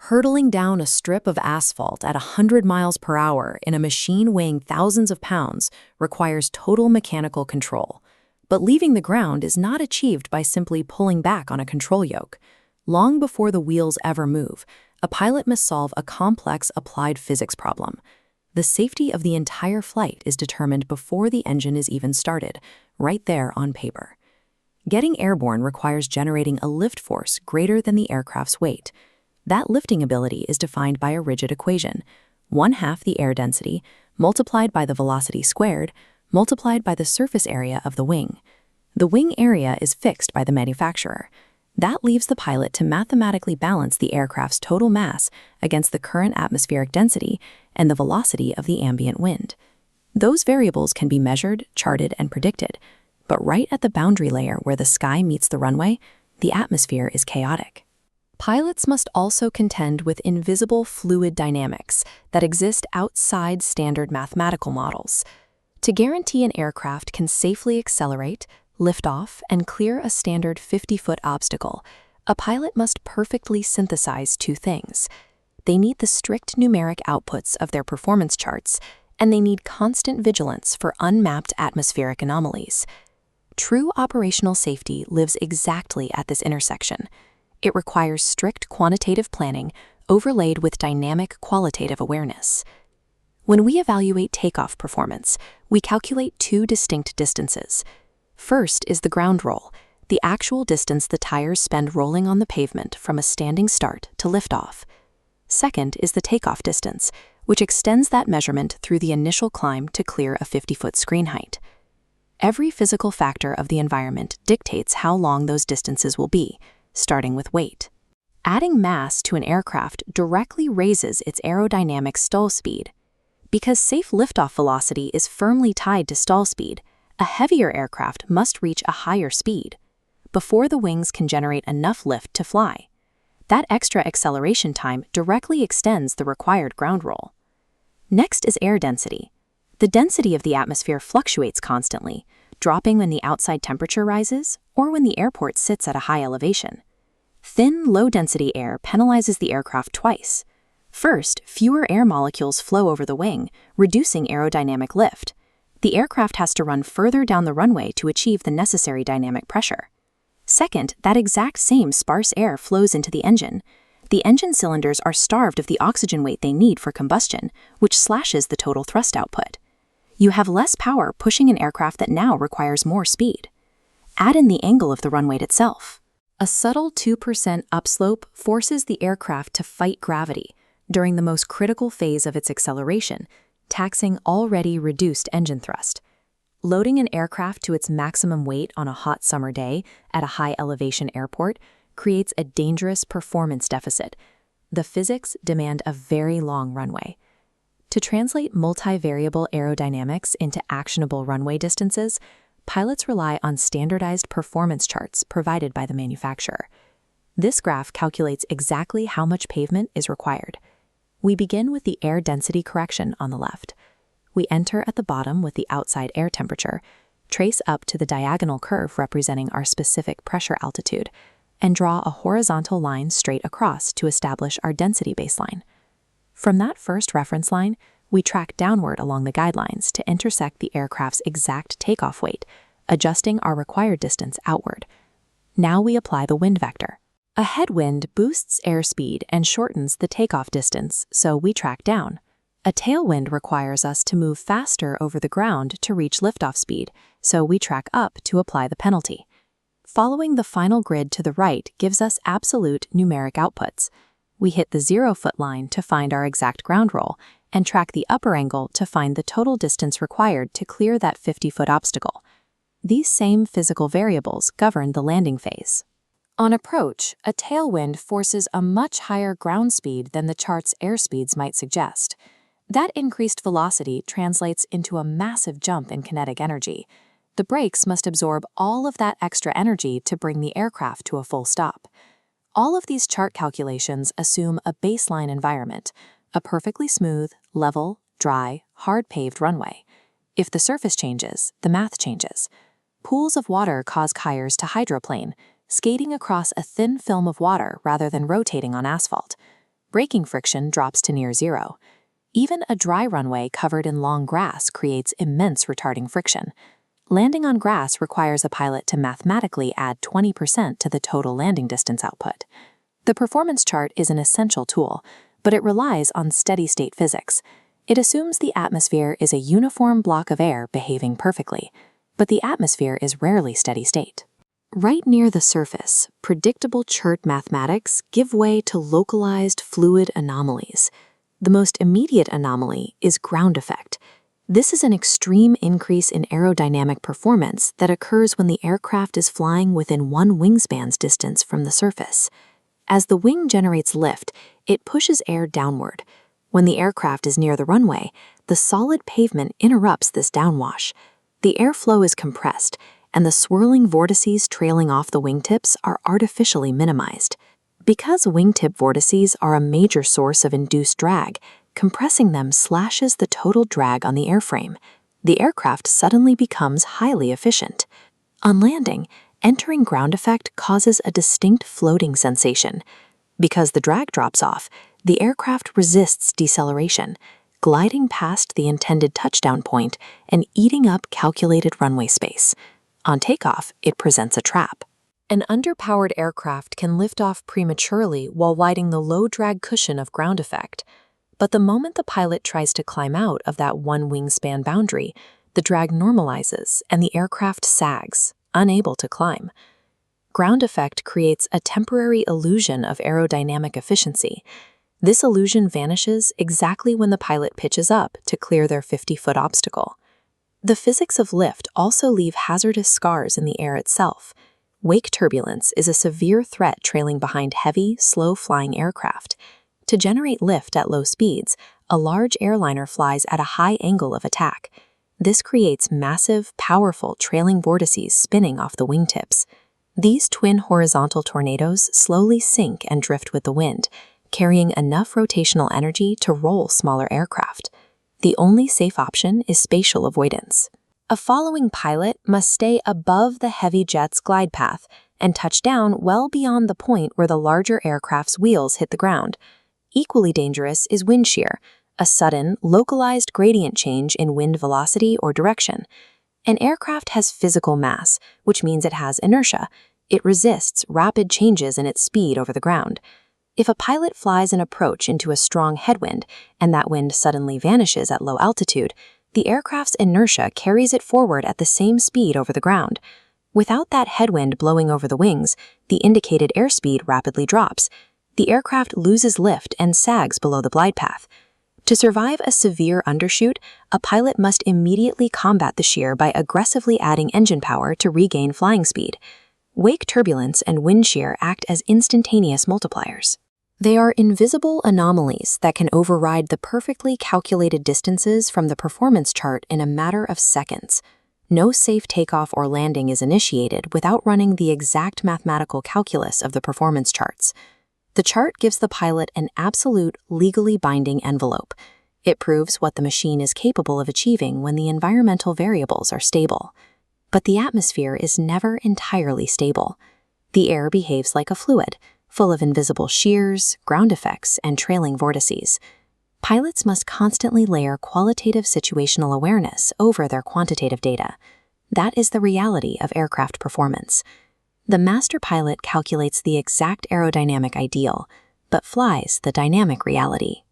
Hurtling down a strip of asphalt at 100 miles per hour in a machine weighing thousands of pounds requires total mechanical control. But leaving the ground is not achieved by simply pulling back on a control yoke. Long before the wheels ever move, a pilot must solve a complex applied physics problem. The safety of the entire flight is determined before the engine is even started, right there on paper. Getting airborne requires generating a lift force greater than the aircraft's weight. That lifting ability is defined by a rigid equation: 1/2 the air density multiplied by the velocity squared multiplied by the surface area of the wing. The wing area is fixed by the manufacturer. That leaves the pilot to mathematically balance the aircraft's total mass against the current atmospheric density and the velocity of the ambient wind. Those variables can be measured, charted, and predicted, but right at the boundary layer where the sky meets the runway, the atmosphere is chaotic. Pilots must also contend with invisible fluid dynamics that exist outside standard mathematical models. To guarantee an aircraft can safely accelerate, lift off, and clear a standard 50-foot obstacle, a pilot must perfectly synthesize two things. They need the strict numeric outputs of their performance charts, and they need constant vigilance for unmapped atmospheric anomalies. True operational safety lives exactly at this intersection. It requires strict quantitative planning overlaid with dynamic qualitative awareness. When we evaluate takeoff performance, we calculate two distinct distances. First is the ground roll, the actual distance the tires spend rolling on the pavement from a standing start to liftoff. Second is the takeoff distance, which extends that measurement through the initial climb to clear a 50-foot screen height. Every physical factor of the environment dictates how long those distances will be, starting with weight. Adding mass to an aircraft directly raises its aerodynamic stall speed. Because safe liftoff velocity is firmly tied to stall speed, a heavier aircraft must reach a higher speed before the wings can generate enough lift to fly. That extra acceleration time directly extends the required ground roll. Next is air density. The density of the atmosphere fluctuates constantly, dropping when the outside temperature rises or when the airport sits at a high elevation. Thin, low-density air penalizes the aircraft twice. First, fewer air molecules flow over the wing, reducing aerodynamic lift. The aircraft has to run further down the runway to achieve the necessary dynamic pressure. Second, that exact same sparse air flows into the engine. The engine cylinders are starved of the oxygen weight they need for combustion, which slashes the total thrust output. You have less power pushing an aircraft that now requires more speed. Add in the angle of the runway itself. A subtle 2% upslope forces the aircraft to fight gravity during the most critical phase of its acceleration, taxing already reduced engine thrust. Loading an aircraft to its maximum weight on a hot summer day at a high elevation airport creates a dangerous performance deficit. The physics demand a very long runway. To translate multivariable aerodynamics into actionable runway distances, pilots rely on standardized performance charts provided by the manufacturer. This graph calculates exactly how much pavement is required. We begin with the air density correction on the left. We enter at the bottom with the outside air temperature, trace up to the diagonal curve representing our specific pressure altitude, and draw a horizontal line straight across to establish our density baseline. From that first reference line, we track downward along the guidelines to intersect the aircraft's exact takeoff weight, adjusting our required distance outward. Now we apply the wind vector. A headwind boosts airspeed and shortens the takeoff distance, so we track down. A tailwind requires us to move faster over the ground to reach liftoff speed, so we track up to apply the penalty. Following the final grid to the right gives us absolute numeric outputs. We hit the 0-foot line to find our exact ground roll, and track the upper angle to find the total distance required to clear that 50-foot obstacle. These same physical variables govern the landing phase. On approach, a tailwind forces a much higher ground speed than the chart's airspeeds might suggest. That increased velocity translates into a massive jump in kinetic energy. The brakes must absorb all of that extra energy to bring the aircraft to a full stop. All of these chart calculations assume a baseline environment, a perfectly smooth, level, dry, hard-paved runway. If the surface changes, the math changes. Pools of water cause skiers to hydroplane, skating across a thin film of water rather than rotating on asphalt. Braking friction drops to near zero. Even a dry runway covered in long grass creates immense retarding friction. Landing on grass requires a pilot to mathematically add 20% to the total landing distance output. The performance chart is an essential tool, but it relies on steady-state physics. It assumes the atmosphere is a uniform block of air behaving perfectly, but the atmosphere is rarely steady-state. Right near the surface, predictable chart mathematics give way to localized fluid anomalies. The most immediate anomaly is ground effect. This is an extreme increase in aerodynamic performance that occurs when the aircraft is flying within one wingspan's distance from the surface. As the wing generates lift, it pushes air downward. When the aircraft is near the runway, the solid pavement interrupts this downwash. The airflow is compressed, and the swirling vortices trailing off the wingtips are artificially minimized. Because wingtip vortices are a major source of induced drag, compressing them slashes the total drag on the airframe. The aircraft suddenly becomes highly efficient. On landing, entering ground effect causes a distinct floating sensation. Because the drag drops off, the aircraft resists deceleration, gliding past the intended touchdown point and eating up calculated runway space. On takeoff, it presents a trap. An underpowered aircraft can lift off prematurely while riding the low-drag cushion of ground effect. But the moment the pilot tries to climb out of that one wingspan boundary, the drag normalizes and the aircraft sags, unable to climb. Ground effect creates a temporary illusion of aerodynamic efficiency. This illusion vanishes exactly when the pilot pitches up to clear their 50-foot obstacle. The physics of lift also leave hazardous scars in the air itself. Wake turbulence is a severe threat trailing behind heavy, slow-flying aircraft. To generate lift at low speeds, a large airliner flies at a high angle of attack. This creates massive, powerful trailing vortices spinning off the wingtips. These twin horizontal tornadoes slowly sink and drift with the wind, carrying enough rotational energy to roll smaller aircraft. The only safe option is spatial avoidance. A following pilot must stay above the heavy jet's glide path and touch down well beyond the point where the larger aircraft's wheels hit the ground. Equally dangerous is wind shear, a sudden, localized gradient change in wind velocity or direction. An aircraft has physical mass, which means it has inertia. It resists rapid changes in its speed over the ground. If a pilot flies an approach into a strong headwind, and that wind suddenly vanishes at low altitude, the aircraft's inertia carries it forward at the same speed over the ground. Without that headwind blowing over the wings, the indicated airspeed rapidly drops. The aircraft loses lift and sags below the glide path. To survive a severe undershoot, a pilot must immediately combat the shear by aggressively adding engine power to regain flying speed. Wake turbulence and wind shear act as instantaneous multipliers. They are invisible anomalies that can override the perfectly calculated distances from the performance chart in a matter of seconds. No safe takeoff or landing is initiated without running the exact mathematical calculus of the performance charts. The chart gives the pilot an absolute, legally binding envelope. It proves what the machine is capable of achieving when the environmental variables are stable. But the atmosphere is never entirely stable. The air behaves like a fluid, full of invisible shears, ground effects, and trailing vortices. Pilots must constantly layer qualitative situational awareness over their quantitative data. That is the reality of aircraft performance. The master pilot calculates the exact aerodynamic ideal, but flies the dynamic reality.